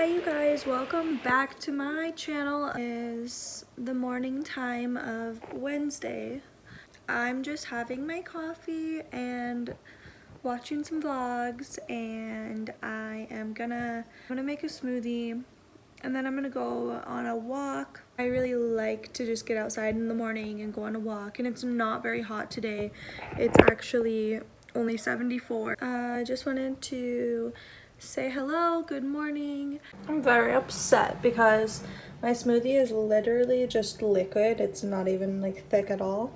Hi you guys, welcome back to my channel. It is the morning time of Wednesday. I'm just having my coffee and watching some vlogs, and I'm gonna make a smoothie and then I'm gonna go on a walk. I really like to just get outside in the morning and go on a walk, and it's not very hot today. It's actually only 74. I just wanted to say hello, good morning. I'm very upset because my smoothie is literally just liquid. It's not even like thick at all.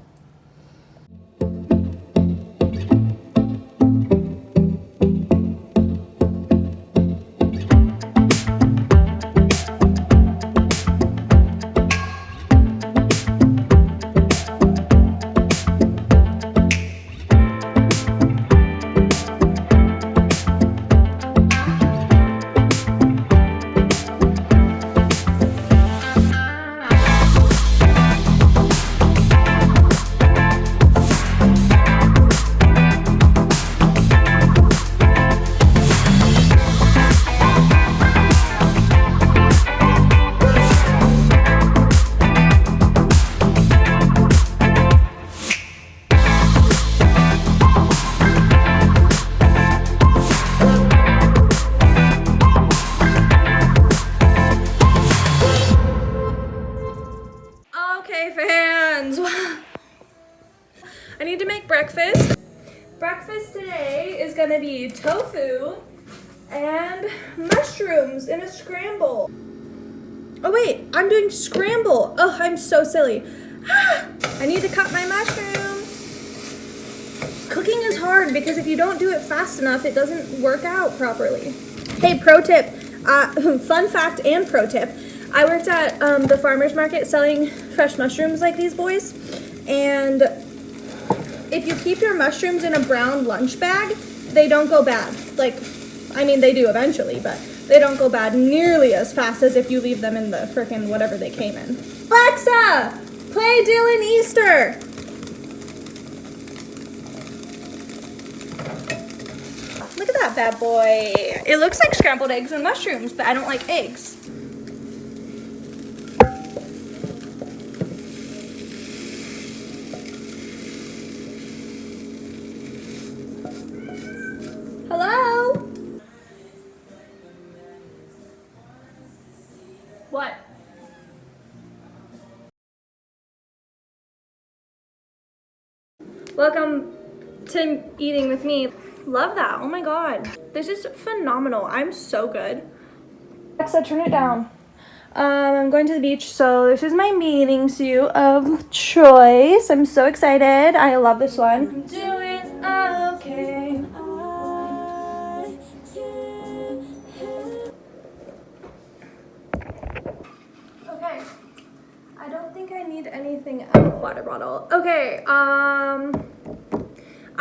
Okay, fans. I need to make breakfast. Breakfast today is gonna be tofu and mushrooms in a scramble. Oh wait, I'm doing scramble. Oh, I'm so silly. I need to cut my mushrooms. Cooking is hard because if you don't do it fast enough, it doesn't work out properly. Hey, pro tip, fun fact and pro tip. I worked at the farmer's market selling fresh mushrooms like these boys, and if you keep your mushrooms in a brown lunch bag, they don't go bad. Like, I mean, they do eventually, but they don't go bad nearly as fast as if you leave them in the frickin' whatever they came in. Alexa, play Dylan Easter. Look at that bad boy. It looks like scrambled eggs and mushrooms, but I don't like eggs. Hello? What? Welcome to eating with me. Love that. Oh my god. This is phenomenal. I'm so good. Alexa, turn it down. I'm going to the beach, so this is my bathing suit of choice. I'm so excited. I love this one. I'm doing okay. Okay. I don't think I need anything else. Water bottle. Okay, I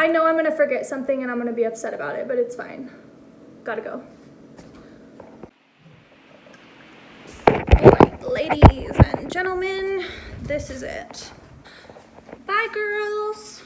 know I'm gonna forget something and I'm gonna be upset about it, but it's fine. Gotta go. Alright, ladies and gentlemen, this is it. Bye, girls.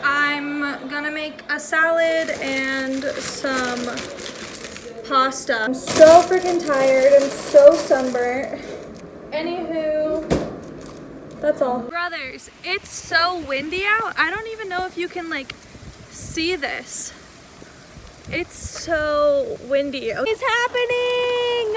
I'm gonna make a salad and some pasta. I'm so freaking tired. I'm so sunburnt. Anywho, that's all. Brothers, it's so windy out. I don't even know if you can like see this. It's so windy. It's happening!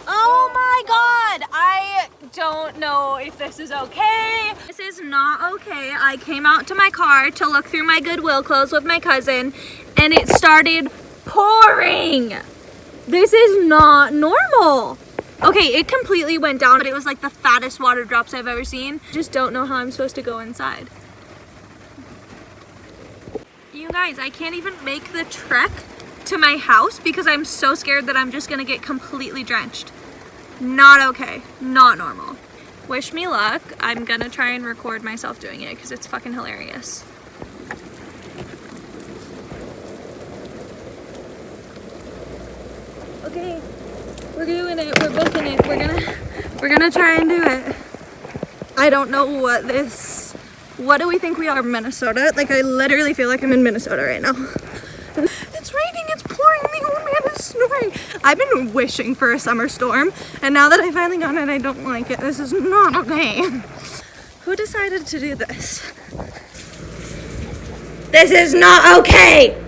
Oh my god! I don't know if this is okay. This is not okay. I came out to my car to look through my Goodwill clothes with my cousin, and it started pouring. This is not normal. Okay, it completely went down, but it was like the fattest water drops I've ever seen. Just don't know how I'm supposed to go inside. You guys, I can't even make the trek to my house because I'm so scared that I'm just gonna get completely drenched. Not okay, not normal. Wish me luck. I'm gonna try and record myself doing it because it's fucking hilarious. Okay, we're doing it, we're booking it, we're gonna try and do it. I don't know what do we think we are, Minnesota? Like, I literally feel like I'm in Minnesota right now. It's raining, it's pouring, the old man is snoring. I've been wishing for a summer storm, and now that I finally got it, I don't like it. This is not okay. Who decided to do this? This is not okay!